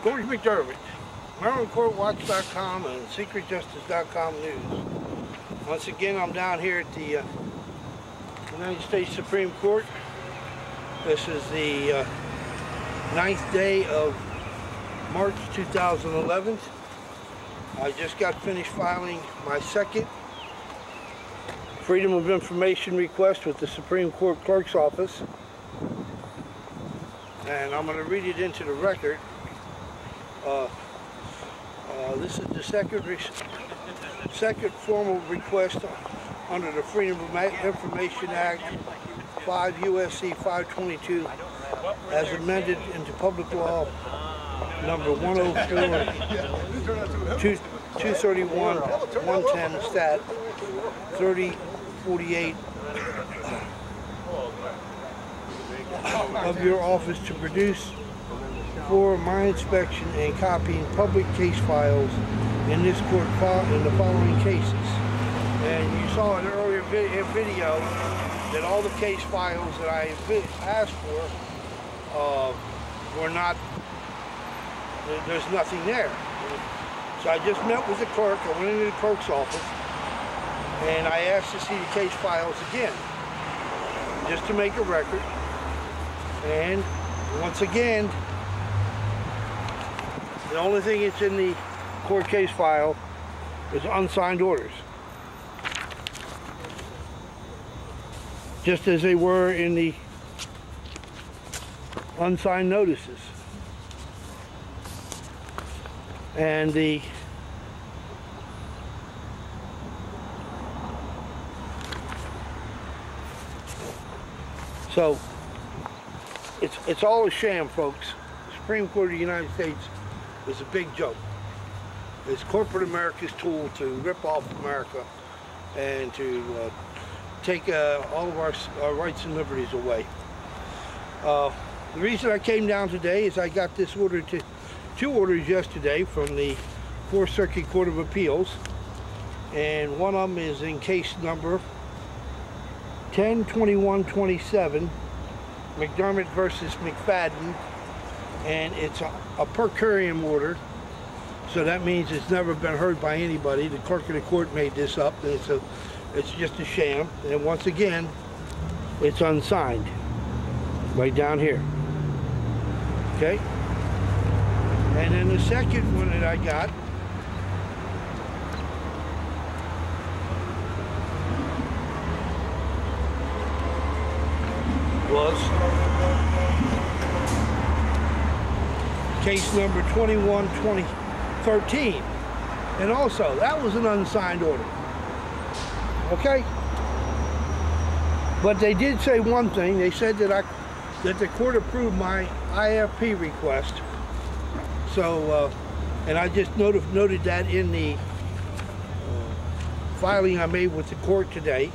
George McDermott, MarylandCourtWatch.com and SecretJustice.com news. Once again, I'm down here at the United States Supreme Court. This is the 9th day of March 2011. I just got finished filing my second Freedom of Information request with the Supreme Court Clerk's Office. And I'm going to read it into the record. This is the second formal request under the Freedom of Information Act 5 U.S.C. 522 as amended into Public Law number 104-231, 110, Stat 3048 of your office to produce for my inspection and copying public case files in this court in the following cases. And you saw in an earlier video that all the case files that I asked for were not, there's nothing there. So I just met with the clerk. I went into the clerk's office and I asked to see the case files again, just to make a record. And once again, the only thing that's in the court case file is unsigned orders, just as they were in the unsigned notices. And so it's all a sham, folks. The Supreme Court of the United States is a big joke. It's corporate America's tool to rip off America and to take all of our rights and liberties away. The reason I came down today is I got this order two orders yesterday from the Fourth Circuit Court of Appeals, and one of them is in case number 10-2127, McDermott versus McFadden, and it's a per curiam order, so that means it's never been heard by anybody. The clerk of the court made this up, and it's just a sham. And once again, it's unsigned, right down here. Okay? And then the second one that I got was case number 21-2013, and also that was an unsigned order. Okay, but they did say one thing. They said that the court approved my IFP request. So, and I just noted that in the filing I made with the court today.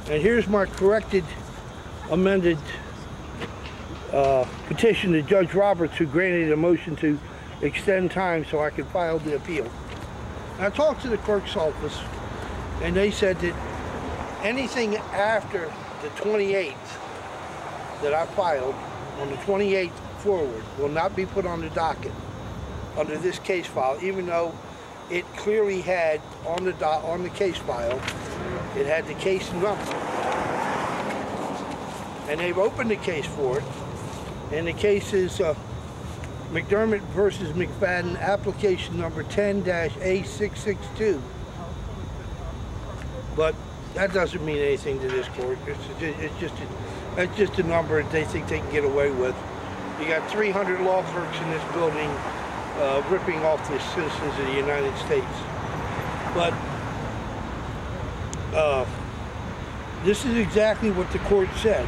And here's my corrected, amended petition to Judge Roberts, who granted a motion to extend time so I could file the appeal. I talked to the clerk's office, and they said that anything after the 28th that I filed, on the 28th forward, will not be put on the docket under this case file, even though it clearly had on the case file, it had the case number. And they've opened the case for it, and the case is McDermott versus McFadden, application number 10-A662. But that doesn't mean anything to this court. It's just a number that they think they can get away with. You got 300 law clerks in this building ripping off the citizens of the United States. But this is exactly what the court said.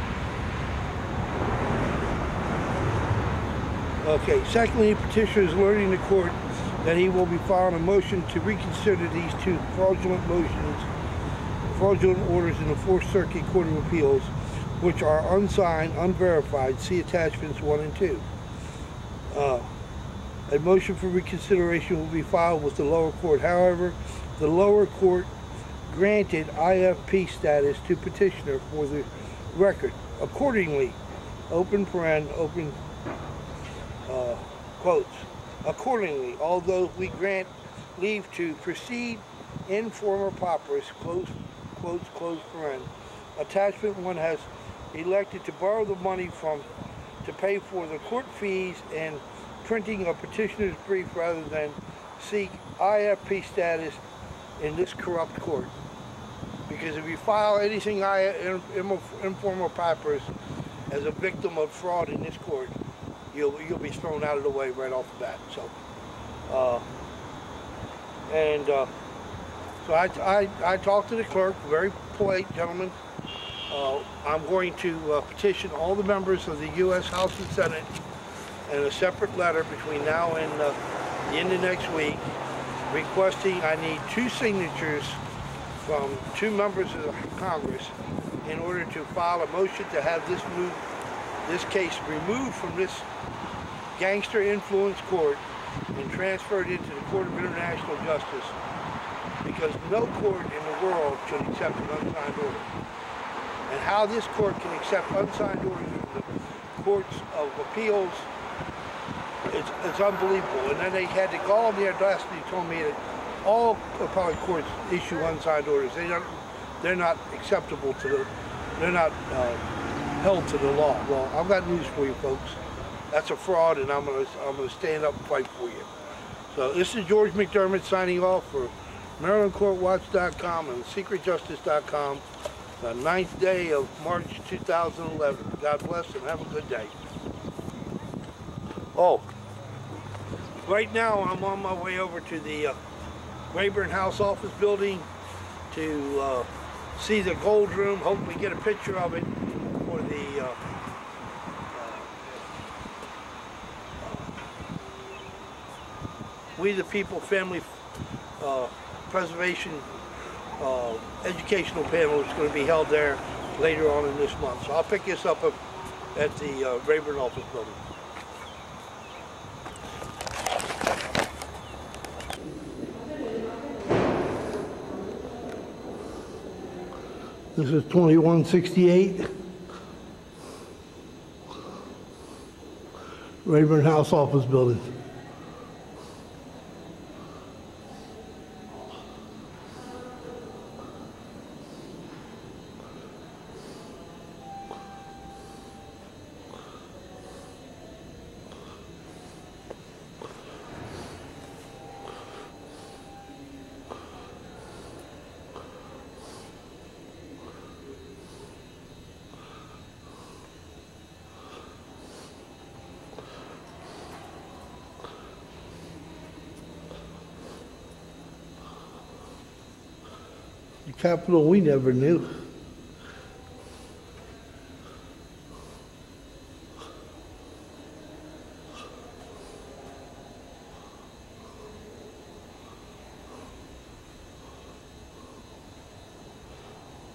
Okay, secondly, the petitioner is alerting the court that he will be filing a motion to reconsider these two fraudulent orders in the Fourth Circuit Court of Appeals, which are unsigned, unverified. See attachments 1 and 2. A motion for reconsideration will be filed with the lower court. However, the lower court granted IFP status to petitioner for the record. Accordingly, open quotes, accordingly, although we grant leave to proceed in forma pauperis, close quotes, close paren, attachment 1 has elected to borrow the money to pay for the court fees and printing a petitioner's brief rather than seek IFP status in this corrupt court. Because if you file anything informal papyrus as a victim of fraud in this court, you'll be thrown out of the way right off the bat. So, so I talked to the clerk, very polite gentleman. I'm going to petition all the members of the U.S. House and Senate in a separate letter between now and the end of next week, requesting I need 2 signatures from 2 members of the Congress in order to file a motion to have this case removed from this gangster influence court and transferred into the Court of International Justice, because no court in the world should accept an unsigned order. And how this court can accept unsigned orders from the courts of appeals, it's unbelievable. And then they had the gall and the audacity told me that all appellate courts issue unsigned orders. They're not acceptable to the, they're not held to the law. Well, I've got news for you folks. That's a fraud, and I'm gonna stand up and fight for you. So this is George McDermott signing off for MarylandCourtWatch.com and SecretJustice.com. The 9th day of March 2011. God bless and have a good day. Oh, right now I'm on my way over to the Rayburn House Office Building to see the Gold Room. Hopefully get a picture of it for the We the People Family Preservation educational panel is going to be held there later on in this month. So I'll pick this up at the Rayburn Office Building. This is 2168 Rayburn House Office Building. The capital we never knew.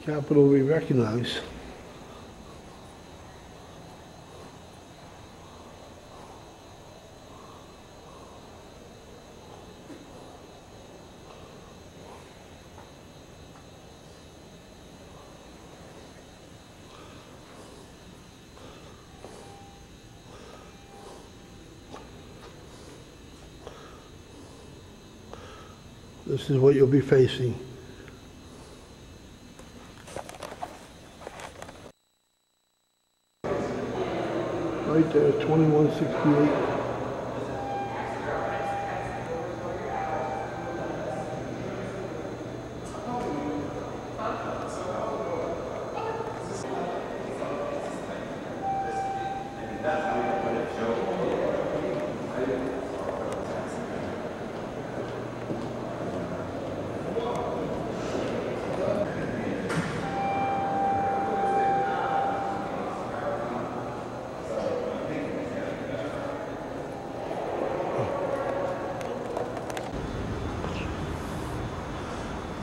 Capital we recognize. This is what you'll be facing. Right there, 2168.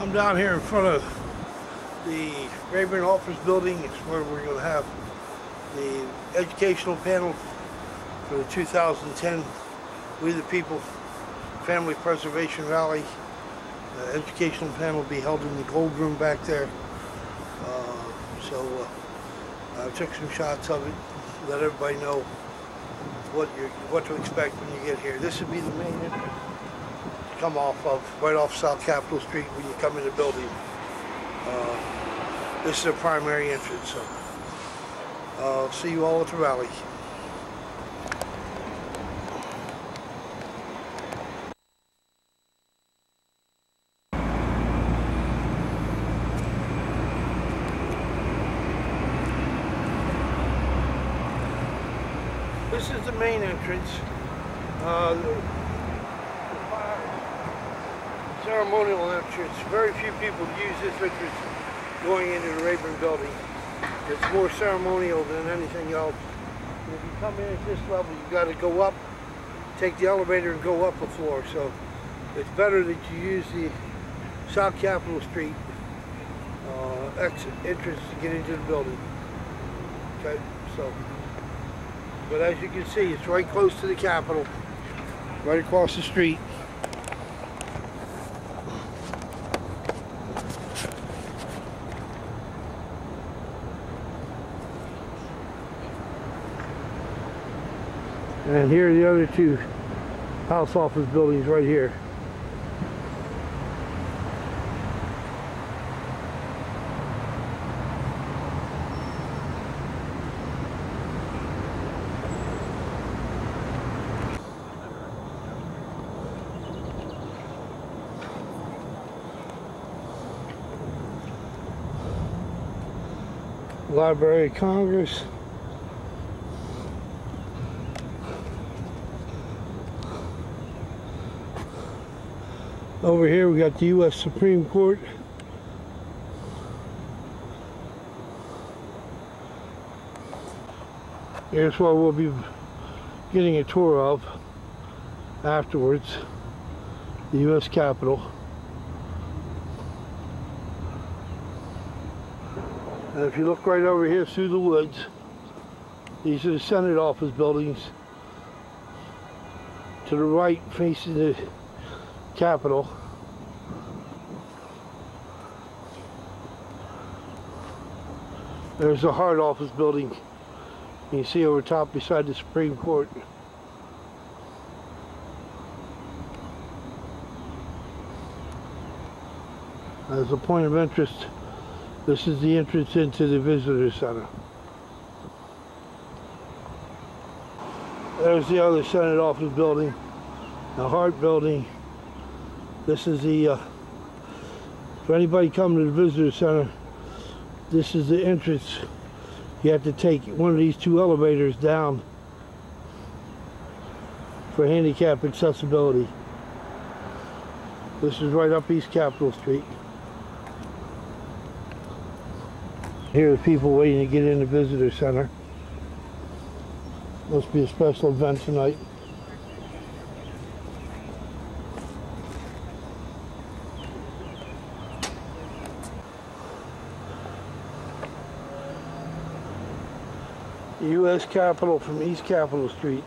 I'm down here in front of the Rayburn Office Building. It's where we're going to have the educational panel for the 2010 We the People Family Preservation Rally. Educational panel will be held in the Gold Room back there. I took some shots of it, let everybody know what to expect when you get here. This would be the main entrance to come off of, right off South Capitol Street when you come in the building. This is the primary entrance, so I'll see you all at the rally. This is the main entrance. The ceremonial entrance. Very few people use this entrance going into the Rayburn building. It's more ceremonial than anything else. And if you come in at this level, you've got to go up, take the elevator and go up a floor. So it's better that you use the South Capitol Street exit entrance to get into the building. Okay, so. But as you can see, it's right close to the Capitol, right across the street. And here are the other two House office buildings right here. Library of Congress. Over here we got the U.S. Supreme Court. Here's what we'll be getting a tour of afterwards, the U.S. Capitol. And if you look right over here through the woods, these are the Senate office buildings. To the right, facing the Capitol. There's the Hart office building. You can see over top beside the Supreme Court. As a point of interest, this is the entrance into the Visitor Center. There's the other Senate office building, the Hart building. This is the, for anybody coming to the Visitor Center, this is the entrance. You have to take one of these two elevators down for handicap accessibility. This is right up East Capitol Street. Here are people waiting to get in the Visitor Center. Must be a special event tonight. The U.S. Capitol from East Capitol Street.